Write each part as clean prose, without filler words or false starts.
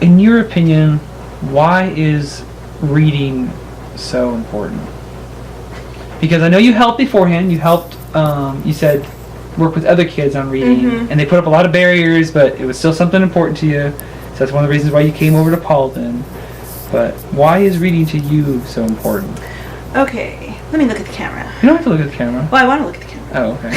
in your opinion, why is reading so important? Because I know you helped beforehand. You helped, you said, work with other kids on reading, and they put up a lot of barriers, but it was still something important to you. So that's one of the reasons why you came over to Paulden. But why is reading to you so important? Okay, let me look at the camera. You don't have to look at the camera. Well, I want to look at the camera. Oh, okay.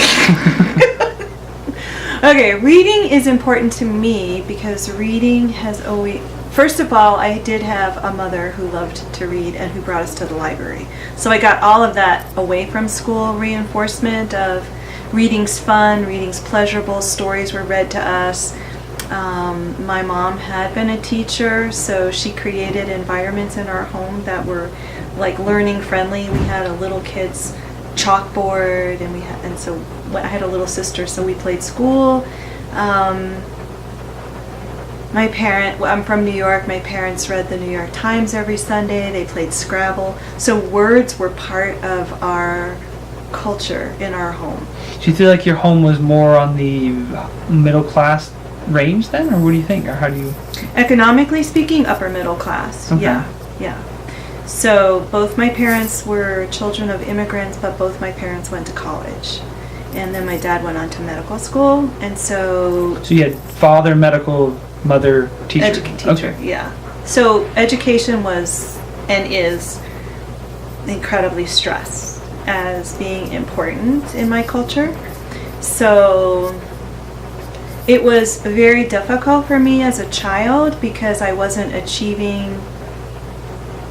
Okay, reading is important to me because reading has always... First of all, I did have a mother who loved to read and who brought us to the library. So I got all of that away from school, reinforcement of reading's fun, reading's pleasurable, stories were read to us. My mom had been a teacher, so she created environments in our home that were like learning friendly. We had a little kids chalkboard, and so I had a little sister, so we played school. I'm from New York. My parents read the New York Times every Sunday. They played Scrabble. So words were part of our culture in our home. Do you feel like your home was more on the middle class range then, or what do you think, or how do you? Economically speaking, upper middle class. Okay. Yeah. So both my parents were children of immigrants, but both my parents went to college. And then my dad went on to medical school, and so... So you had father medical, mother teacher. Teacher, okay. yeah. So education was and is incredibly stressed as being important in my culture. So it was very difficult for me as a child because I wasn't achieving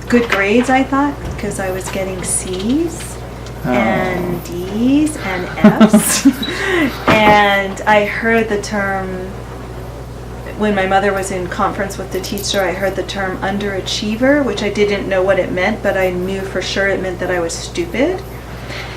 good grades, I thought, because I was getting C's and D's and F's. And I heard the term, when my mother was in conference with the teacher, I heard the term underachiever, which I didn't know what it meant, but I knew for sure it meant that I was stupid.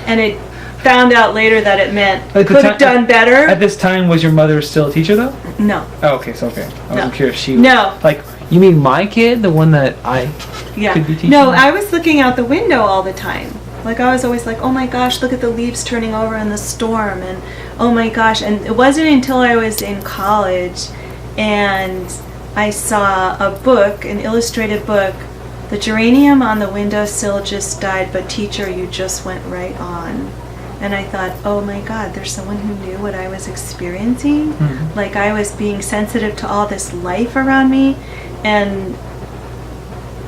And I found out later that it meant could have done better. At this time, was your mother still a teacher though? No. Oh, okay, so okay. I wasn't curious. She was, no. Like, you mean my kid, the one that I could be teaching? No, I was looking out the window all the time. Like, I was always like, oh my gosh, look at the leaves turning over in the storm, and oh my gosh. And it wasn't until I was in college and I saw a book, an illustrated book, The Geranium on the Windowsill Just Died, but Teacher, You Just Went Right On. And I thought, oh my God, there's someone who knew what I was experiencing. Mm-hmm. Like, I was being sensitive to all this life around me, and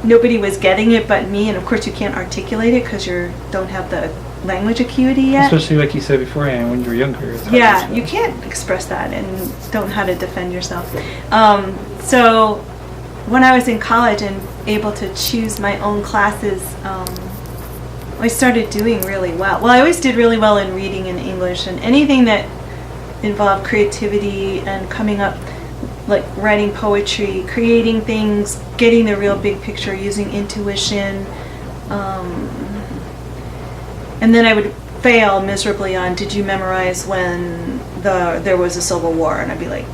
nobody was getting it but me. And of course you can't articulate it because you don't have the language acuity yet. Especially like you said beforehand, when you were younger. Yeah, you can't express that and don't know how to defend yourself. So when I was in college and able to choose my own classes, I started doing really well. Well, I always did really well in reading and English, and anything that involved creativity and coming up, like writing poetry, creating things, getting the real big picture, using intuition. And then I would fail miserably on, did you memorize when there was a Civil War? And I'd be like,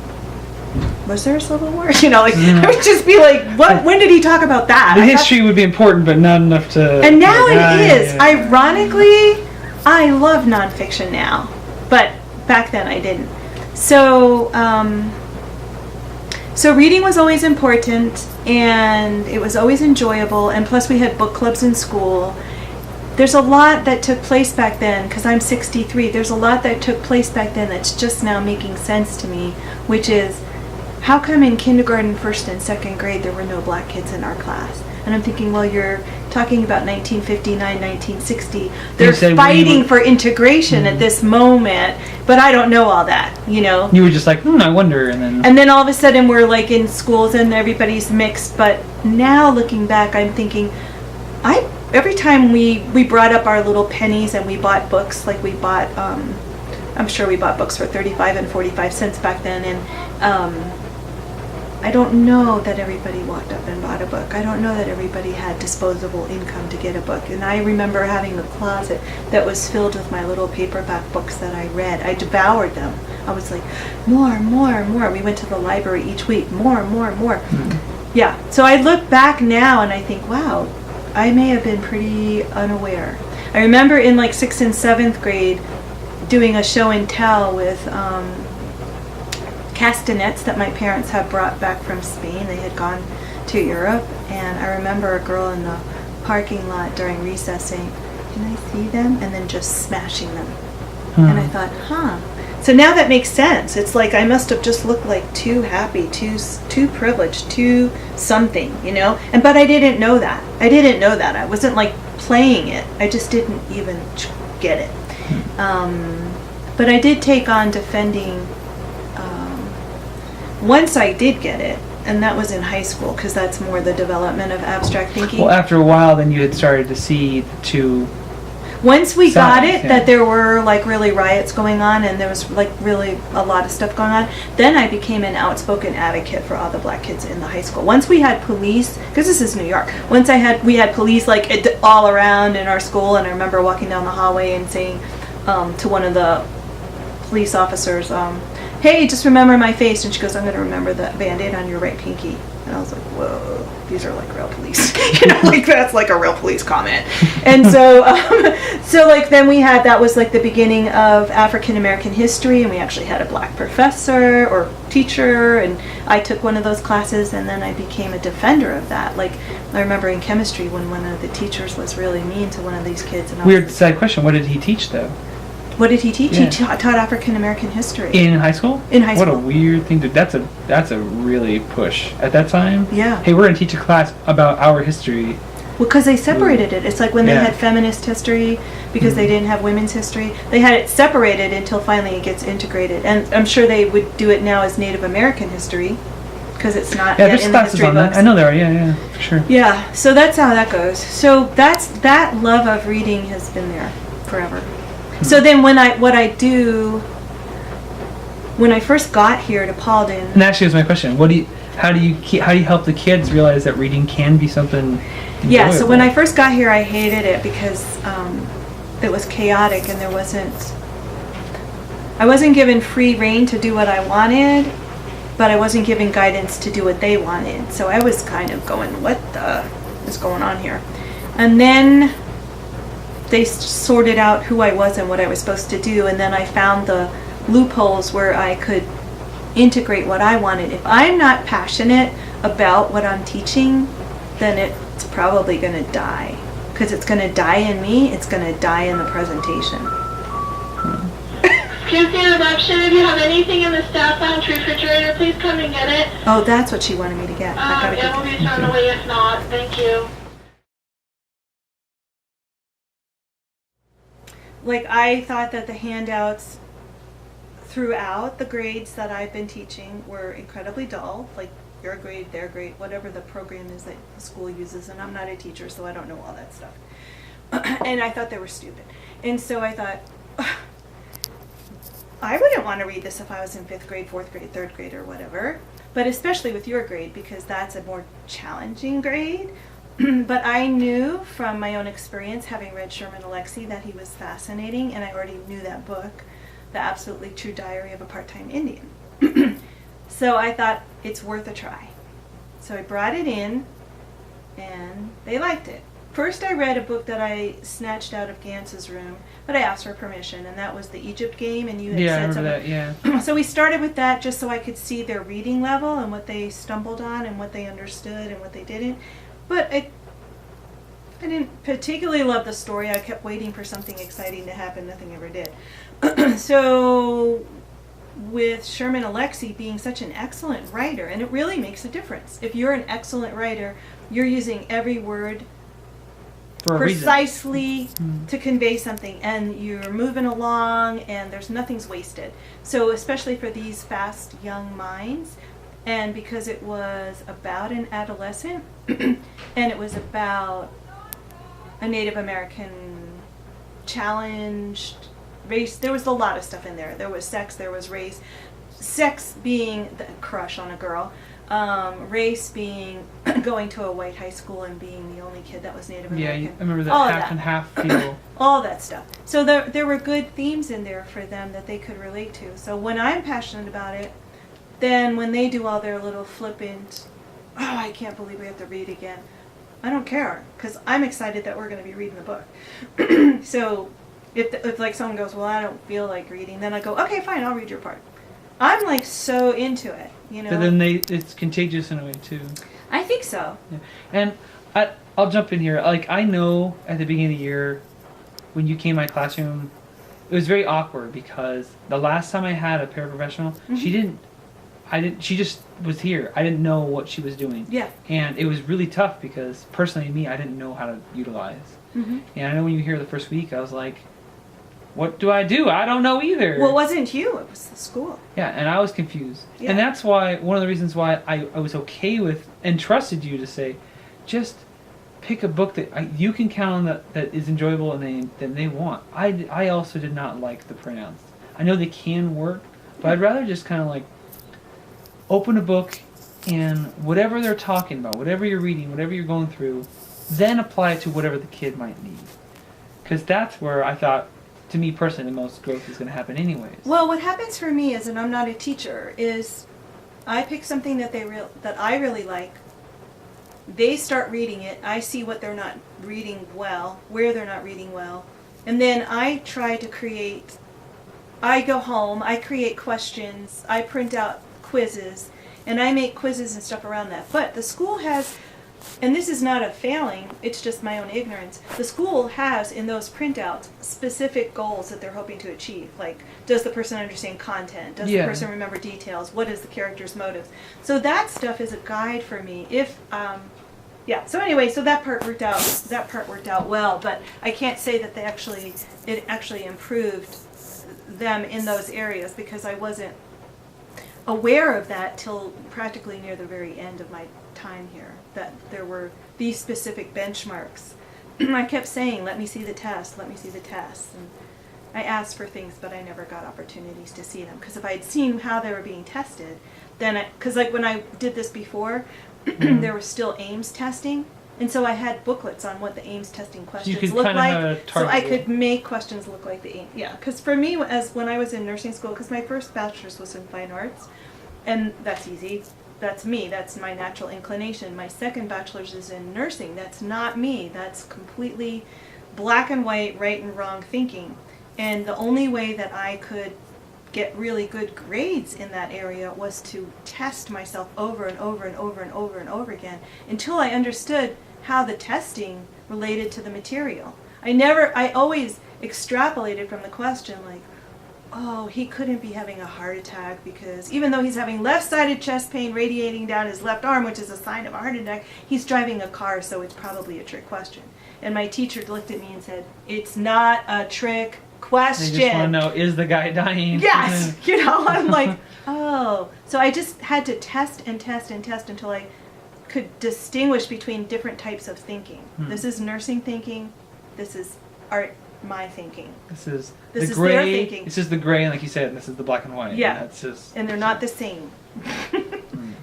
was there a Civil War? You know, like, I would just be like, what? When did he talk about that? The history would be important, but not enough to... And now it is. Yeah. Ironically, I love nonfiction now. But back then I didn't. So, so reading was always important, and it was always enjoyable, and plus we had book clubs in school. There's a lot that took place back then, because I'm 63, there's a lot that took place back then that's just now making sense to me, which is, how come in kindergarten, first and second grade, there were no black kids in our class? And I'm thinking, well, you're talking about 1959, 1960. They're fighting for integration at this moment, but I don't know all that, you know? You were just like, I wonder, and then all of a sudden we're like in schools and everybody's mixed, but now looking back, I'm thinking, every time we brought up our little pennies and we bought books, like we bought, I'm sure we bought books for 35 and 45 cents back then, and I don't know that everybody walked up and bought a book. I don't know that everybody had disposable income to get a book. And I remember having a closet that was filled with my little paperback books that I read. I devoured them. I was like, more, more, more. We went to the library each week, more, more, more. Mm-hmm. Yeah, so I look back now and I think, wow, I may have been pretty unaware. I remember in like 6th and 7th grade doing a show and tell with castanets that my parents had brought back from Spain. They had gone to Europe, and I remember a girl in the parking lot during recess saying, "Can I see them?" and then just smashing them. And I thought, so now that makes sense. It's like I must have just looked like too happy, too privileged, too something, you know. But I didn't know that. I wasn't like playing it. I just didn't even get it. But I did take on defending. Once I did get it, and that was in high school, because that's more the development of abstract thinking. Well, after a while, then you had started to see the two. Once we got it, yeah. that there were like really riots going on, and there was like really a lot of stuff going on, then I became an outspoken advocate for all the black kids in the high school. Once we had police, because this is New York, we had police like all around in our school, and I remember walking down the hallway and saying to one of the police officers, "Hey, just remember my face." And she goes, "I'm going to remember the Band-Aid on your right pinky." And I was like, whoa, these are like real police. You know, like that's like a real police comment. And so, so like then that was like the beginning of African American history, and we actually had a black professor or teacher, and I took one of those classes, and then I became a defender of that. Like I remember in chemistry when one of the teachers was really mean to one of these kids. And Weird side question, what did he teach though? What did he teach? Yeah. He taught African American history. In high school? In high school. What a weird thing to. That's a really push at that time. Yeah. Hey, we're gonna teach a class about our history. Well, because they separated it. It's like when they Yeah. had feminist history, because they didn't have women's history. They had it separated until finally it gets integrated. And I'm sure they would do it now as Native American history, because it's not Yeah, yet there's in the classes history on books. that. I know there are. Yeah, for sure. Yeah, so that's how that goes. So that love of reading has been there forever. So then when I first got here to Paulden. And actually, was my question. How do you help the kids realize that reading can be something enjoyable? Yeah, so when I first got here, I hated it because it was chaotic, and I wasn't given free rein to do what I wanted, but I wasn't given guidance to do what they wanted. So I was kind of going, what the is going on here? And then they sorted out who I was and what I was supposed to do, and then I found the loopholes where I could integrate what I wanted. If I'm not passionate about what I'm teaching, then it's probably going to die, because it's going to die in me, it's going to die in the presentation. Excuse the interruption. If you have anything in the staff lounge refrigerator, please come and get it. Oh, that's what she wanted me to get. I gotta It get will that. be thrown away if not. Thank you. Like, I thought that the handouts throughout the grades that I've been teaching were incredibly dull. Like, your grade, their grade, whatever the program is that the school uses. And I'm not a teacher, so I don't know all that stuff. And I thought they were stupid. And so I thought, I wouldn't want to read this if I was in 5th grade, 4th grade, 3rd grade, or whatever. But especially with your grade, because that's a more challenging grade. But I knew from my own experience, having read Sherman Alexie, that he was fascinating, and I already knew that book, The Absolutely True Diary of a Part-Time Indian. So I thought, it's worth a try. So I brought it in, and they liked it. First I read a book that I snatched out of Gantz's room, but I asked for permission, and that was the Egypt game, and you had Yeah, I said remember something. that, yeah. So we started with that just so I could see their reading level and what they stumbled on and what they understood and what they didn't. But I didn't particularly love the story. I kept waiting for something exciting to happen. Nothing ever did. So with Sherman Alexie being such an excellent writer, and it really makes a difference. If you're an excellent writer, you're using every word For a reason. precisely to convey something, and you're moving along, and nothing's wasted. So especially for these fast young minds, and because it was about an adolescent and it was about a Native American challenged race, there was a lot of stuff in there. There was sex, there was race, sex being the crush on a girl, race being going to a white high school and being the only kid that was Native American. Yeah, I remember that All of half that. and half feel. All that stuff. So there were good themes in there for them that they could relate to. So when I'm passionate about it, then when they do all their little flippant, oh, I can't believe we have to read again, I don't care, because I'm excited that we're going to be reading the book. So if like someone goes, well, I don't feel like reading, then I go, okay, fine, I'll read your part. I'm like so into it, you know. But then it's contagious in a way too. I think so. Yeah. And I'll jump in here. Like, I know at the beginning of the year, when you came to my classroom, it was very awkward because the last time I had a paraprofessional, she just was here. I didn't know what she was doing. Yeah. And it was really tough because personally me, I didn't know how to utilize. Mm-hmm. And I know when you were here the first week, I was like, what do I do? I don't know either. Well, it wasn't you. It was the school. Yeah, and I was confused. Yeah. And that's why, one of the reasons why I was okay with and trusted you to say, just pick a book that you can count on that is enjoyable and they want. I also did not like the printouts. I know they can work, but I'd rather just kind of like open a book and whatever they're talking about, whatever you're reading, whatever you're going through, then apply it to whatever the kid might need. Because that's where I thought, to me personally, the most growth is going to happen anyways. Well, what happens for me is, and I'm not a teacher, is I pick something that that I really like. They start reading it. I see what they're not reading well, where they're not reading well, and then I try to create. I go home. I create questions. I print out quizzes, and I make quizzes and stuff around that. But the school has. And this is not a failing, it's just my own ignorance. The school has, in those printouts, specific goals that they're hoping to achieve. Like, does the person understand content? Does the person remember details? What is the character's motives? So that stuff is a guide for me. So anyway, so that part worked out. That part worked out well, but I can't say that it actually improved them in those areas because I wasn't aware of that till practically near the very end of my time here, that there were these specific benchmarks. I kept saying, let me see the test, let me see the test. And I asked for things, but I never got opportunities to see them. Because if I had seen how they were being tested, then, because like when I did this before, there was still Ames testing. And so I had booklets on what the Ames testing questions look like. So I could make questions look like the Ames. Yeah, because for me, when I was in nursing school, because my first bachelor's was in fine arts, and that's easy. That's me. That's my natural inclination. My second bachelor's is in nursing. That's not me. That's completely black and white, right and wrong thinking. And the only way that I could get really good grades in that area was to test myself over and over and over and over and over again until I understood how the testing related to the material. I always extrapolated from the question like, oh, he couldn't be having a heart attack because even though he's having left-sided chest pain radiating down his left arm, which is a sign of a heart attack, he's driving a car, so it's probably a trick question. And my teacher looked at me and said, it's not a trick question. They just want to know, is the guy dying? Yes! I'm like, oh. So I just had to test and test and test until I could distinguish between different types of thinking. This is nursing thinking. This is my thinking. This is their gray. thinking. This is the gray, and like you said, and this is the black and white. Yeah. And they're not the same.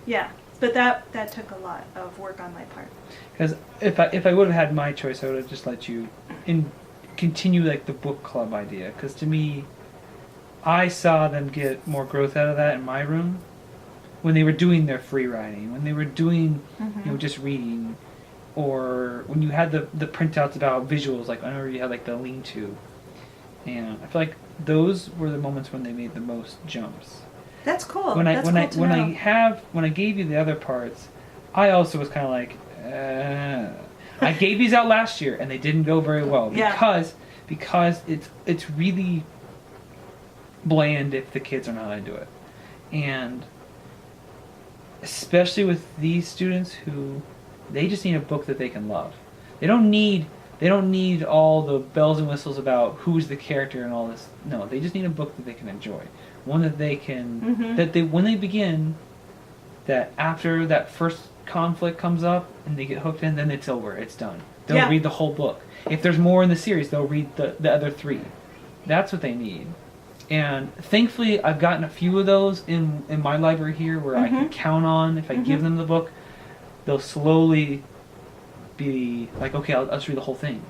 Yeah. But that took a lot of work on my part. Because if I would have had my choice, I would have just let you continue like the book club idea. Because to me, I saw them get more growth out of that in my room when they were doing their free writing, when they were doing just reading. Or when you had the printouts about visuals, like I remember you had like the lean-to, and I feel like those were the moments when they made the most jumps. That's cool. When I gave you the other parts, I also was kind of like, I gave these out last year and they didn't go very well because it's really bland if the kids are not going to do it, and especially with these students who. They just need a book that they can love. They don't need all the bells and whistles about who's the character and all this. No, they just need a book that they can enjoy. One that they can when they begin, that after that first conflict comes up and they get hooked in, then it's over. It's done. They'll read the whole book. If there's more in the series, they'll read the other 3. That's what they need. And thankfully, I've gotten a few of those in my library here where I can count on if I give them the book. They'll slowly be like, okay, I'll just read the whole thing.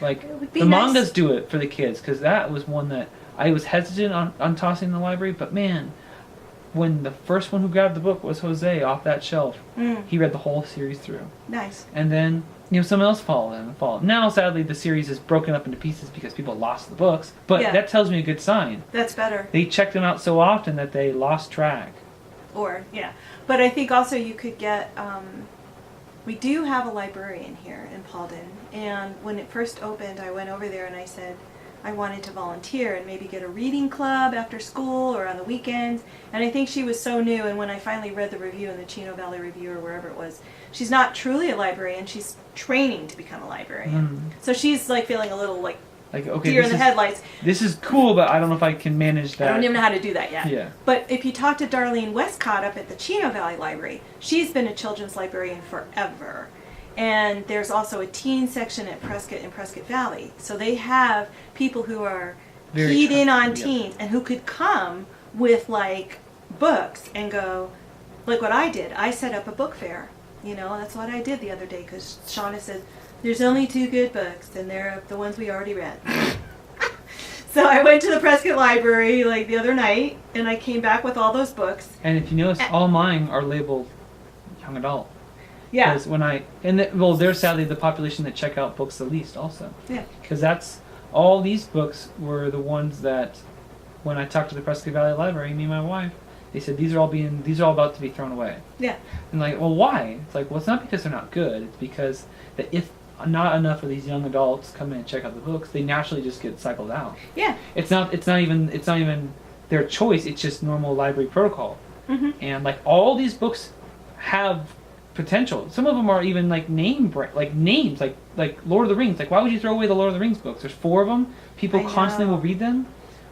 Like, the mangas do it for the kids, because that was one that I was hesitant on tossing in the library, but man, when the first one who grabbed the book was Jose off that shelf, he read the whole series through. Nice. And then, someone else followed him and followed. Now, sadly, the series is broken up into pieces because people lost the books. But that tells me a good sign. That's better. They checked them out so often that they lost track. But I think also you could get, we do have a librarian here in Paulden. And when it first opened, I went over there and I said, I wanted to volunteer and maybe get a reading club after school or on the weekends. And I think she was so new, and when I finally read the review in the Chino Valley Review or wherever it was, she's not truly a librarian, she's training to become a librarian. So she's like feeling a little like okay, deer in the headlights. This is cool, but I don't know if I can manage that. I don't even know how to do that yet. Yeah. But if you talk to Darlene Westcott up at the Chino Valley Library, she's been a children's librarian forever. And there's also a teen section at Prescott and Prescott Valley. So they have people who are keyed in on teens and who could come with like books and go, like what I did. I set up a book fair. That's what I did the other day because Shauna said, there's only 2 good books and they're the ones we already read. So I went to the Prescott Library like the other night and I came back with all those books. And if you notice, all mine are labeled young adult. Yeah. Because they're sadly the population that check out books the least also. Yeah. Because all these books were the ones that, when I talked to the Prescott Valley Library, me and my wife, they said these are all about to be thrown away. Yeah. And like, well, why? It's like, well, it's not because they're not good. It's because that if not enough of these young adults come in and check out the books, they naturally just get cycled out. Yeah. It's not even their choice. It's just normal library protocol. And like all these books have potential. Some of them are even like names, like Lord of the Rings. Like, why would you throw away the Lord of the Rings books? There's 4 of them. People constantly will read them.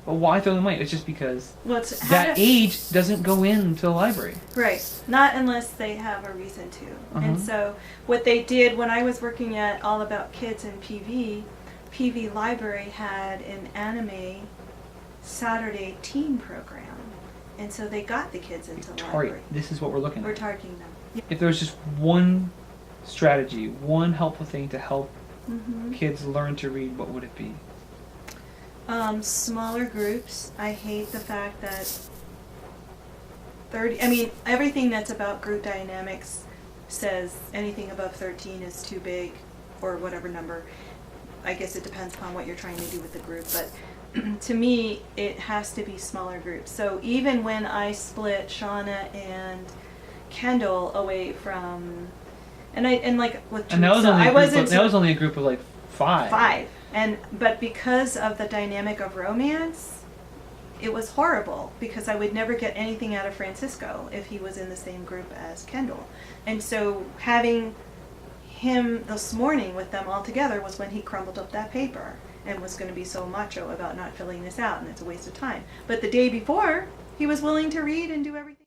But why throw them away? It's just because that age doesn't go into the library. Right. Not unless they have a reason to. And so what they did when I was working at All About Kids in PV Library had an anime Saturday teen program. And so they got the kids into the library. This is what we're looking at. We're targeting them. If there was just one strategy, one helpful thing to help kids learn to read, what would it be? Smaller groups. I hate the fact that everything that's about group dynamics says anything above 13 is too big, or whatever number. I guess it depends upon what you're trying to do with the group, but to me, it has to be smaller groups. So even when I split Shauna and Kendall away from, that was only a group of like 5. But because of the dynamic of romance, it was horrible because I would never get anything out of Francisco if he was in the same group as Kendall. And so having him this morning with them all together was when he crumbled up that paper and was going to be so macho about not filling this out, and it's a waste of time. But the day before, he was willing to read and do everything.